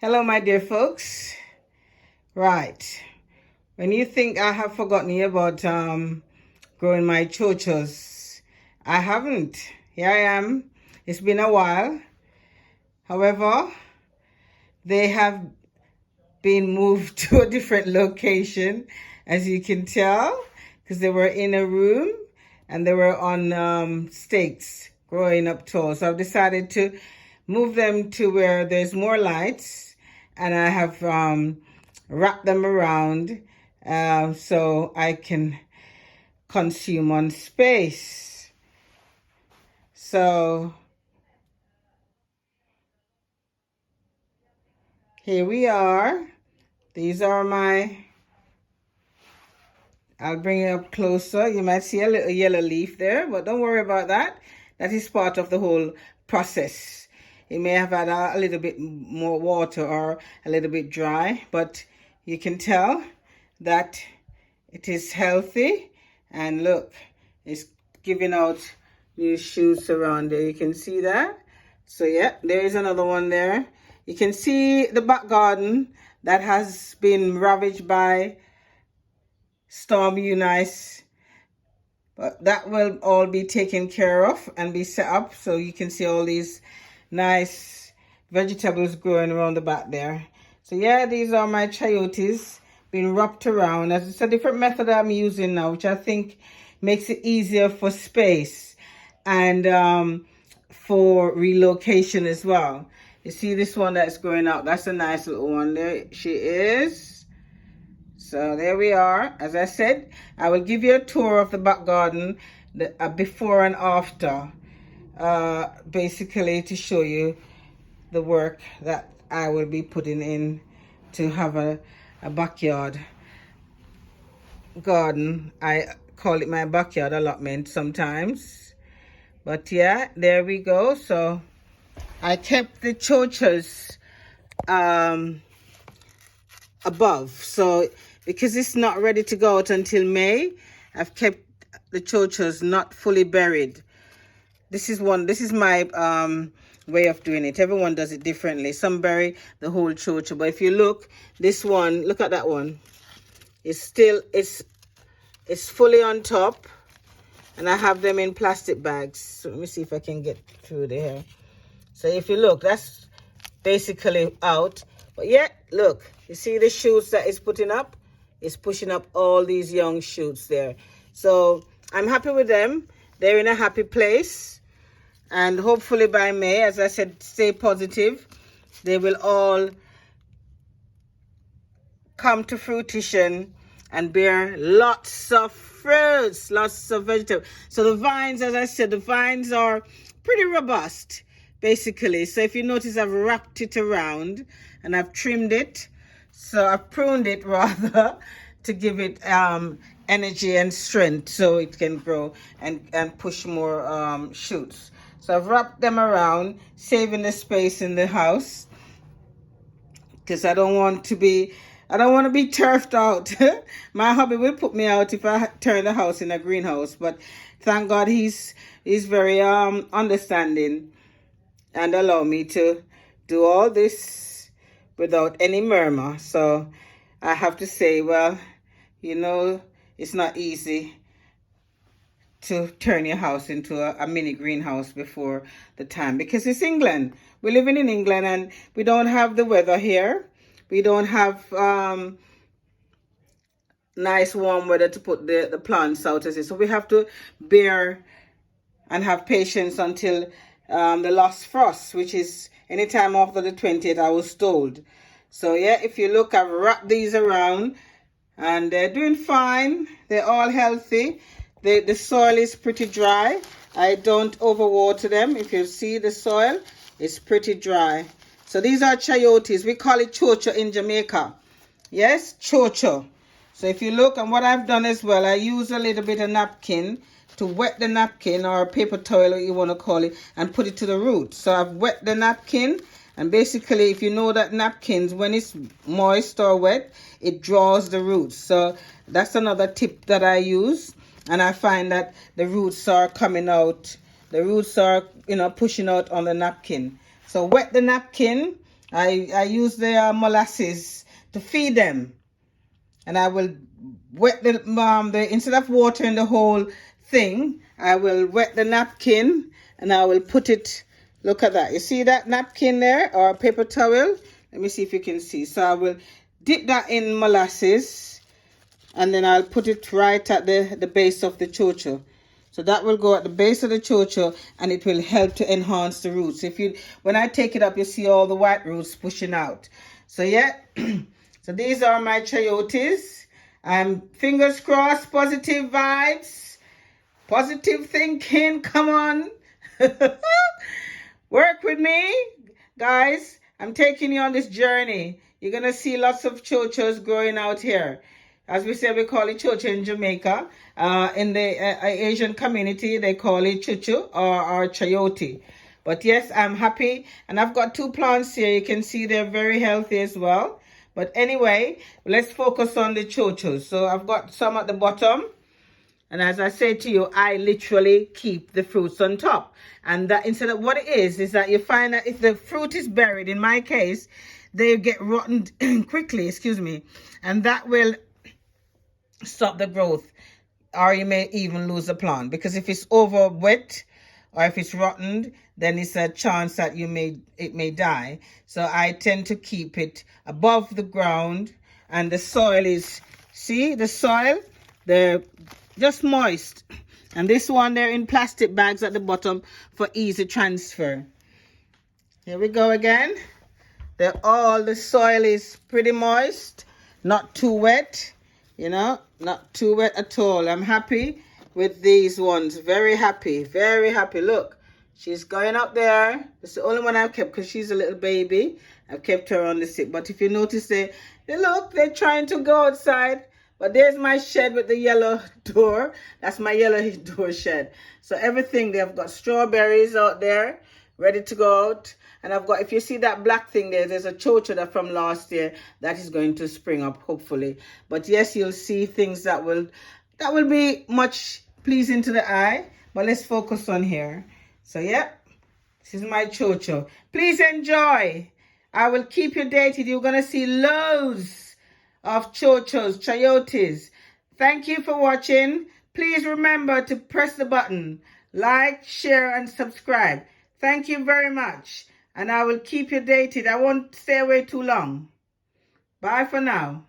Hello, my dear folks. Right. When you think I have forgotten you about growing my chochos, I haven't. Here I am. It's been a while. However, they have been moved to a different location, as you can tell, because they were in a room and they were on stakes growing up tall. So I've decided to move them to where there's more lights, and I have wrapped them around so I can consume on space. So here we are. These are I'll bring it up closer. You might see a little yellow leaf there, but don't worry about that. That is part of the whole process. It may have had a little bit more water or a little bit dry, but you can tell that it is healthy. And look, it's giving out new shoots around there. You can see that. So yeah, there is another one there. You can see the back garden that has been ravaged by Storm Eunice, but that will all be taken care of and be set up. So you can see all these nice vegetables growing around the back there. So yeah, these are my chayotes being wrapped around. As it's a different method I'm using now, which I think makes it easier for space and for relocation as well. You see this one that's growing out? That's a nice little one. There she is. So there we are. As I said, I will give you a tour of the back garden, the before and after, basically to show you the work that I will be putting in to have a backyard garden. I call it my backyard allotment sometimes. But yeah, there we go. So I kept the chochos above. So because it's not ready to go out until May, I've kept the chochos not fully buried. This is my way of doing it. Everyone does it differently. Some bury the whole chocho, but if you look, this one, look at that one. It's fully on top, and I have them in plastic bags. So let me see if I can get through there. So if you look, that's basically out. But yeah, look, you see the shoots that it's putting up? It's pushing up all these young shoots there. So I'm happy with them. They're in a happy place. And hopefully by May, as I said, stay positive. They will all come to fruition and bear lots of fruits, lots of vegetables. So the vines, as I said, the vines are pretty robust, basically. So if you notice, I've wrapped it around and I've trimmed it. So I've pruned it rather to give it energy and strength so it can grow and push more shoots. So I've wrapped them around, saving the space in the house because I don't want to be turfed out. My hubby will put me out if I turn the house in a greenhouse, but thank God he's very understanding and allow me to do all this without any murmur. So I have to say, well, you know, it's not easy to turn your house into a mini greenhouse before the time, because it's England. We're living in England and we don't have the weather here. We don't have nice warm weather to put the plants out as it. So we have to bear and have patience until the last frost, which is anytime after the 20th, I was told. So yeah, if you look, I've wrapped these around and they're doing fine. They're all healthy. The soil is pretty dry. I don't overwater them. If you see the soil, it's pretty dry. So these are chayotes. We call it chocho in Jamaica. Yes, chocho. So if you look, and what I've done as well, I use a little bit of napkin to wet the napkin, or paper towel, or you want to call it, and put it to the root. So I've wet the napkin, and basically, if you know that napkins, when it's moist or wet, it draws the roots. So that's another tip that I use. And I find that the roots are coming out. The roots are, pushing out on the napkin. So wet the napkin I use the molasses to feed them. And I will wet the instead of watering the whole thing, I will wet the napkin and I will put it. Look at that. You see that napkin there, or a paper towel? Let me see if you can see. So I will dip that in molasses and then I'll put it right at the base of the chocho. So that will go at the base of the chocho and it will help to enhance the roots. When I take it up, you see all the white roots pushing out. So yeah, so these are my chayotes. Fingers crossed, positive vibes, positive thinking, come on. Work with me, guys. I'm taking you on this journey. You're going to see lots of chochos growing out here. As we say, we call it chocho in Jamaica. In the Asian community, they call it chuchu or chayote. But yes, I'm happy. And I've got 2 plants here. You can see they're very healthy as well. But anyway, let's focus on the chochos. So I've got some at the bottom. And as I say to you, I literally keep the fruits on top. And that instead of what it is that you find that if the fruit is buried, in my case, they get rotten quickly, excuse me. And that will stop the growth, or you may even lose the plant, because if it's over wet or if it's rotten, then it's a chance that it may die. So I tend to keep it above the ground, and the soil is, see the soil, they're just moist, and this one they're in plastic bags at the bottom for easy transfer. Here we go again. The soil is pretty moist, not too wet. You know, not too wet at all. I'm happy with these ones. Very happy. Very happy. Look, she's going up there. It's the only one I've kept because she's a little baby. I've kept her on the stick. But if you notice, they're trying to go outside. But there's my shed with the yellow door. That's my yellow door shed. So everything, they've got strawberries out there ready to go out. And I've got, if you see that black thing there's a chocho that from last year that is going to spring up, hopefully. But yes, you'll see things that will be much pleasing to the eye. But let's focus on here. So yeah, this is my chocho. Please enjoy. I will keep you updated. You're going to see loads of chochos, chayotes. Thank you for watching. Please remember to press the button, like, share, and subscribe. Thank you very much. And I will keep you updated. I won't stay away too long. Bye for now.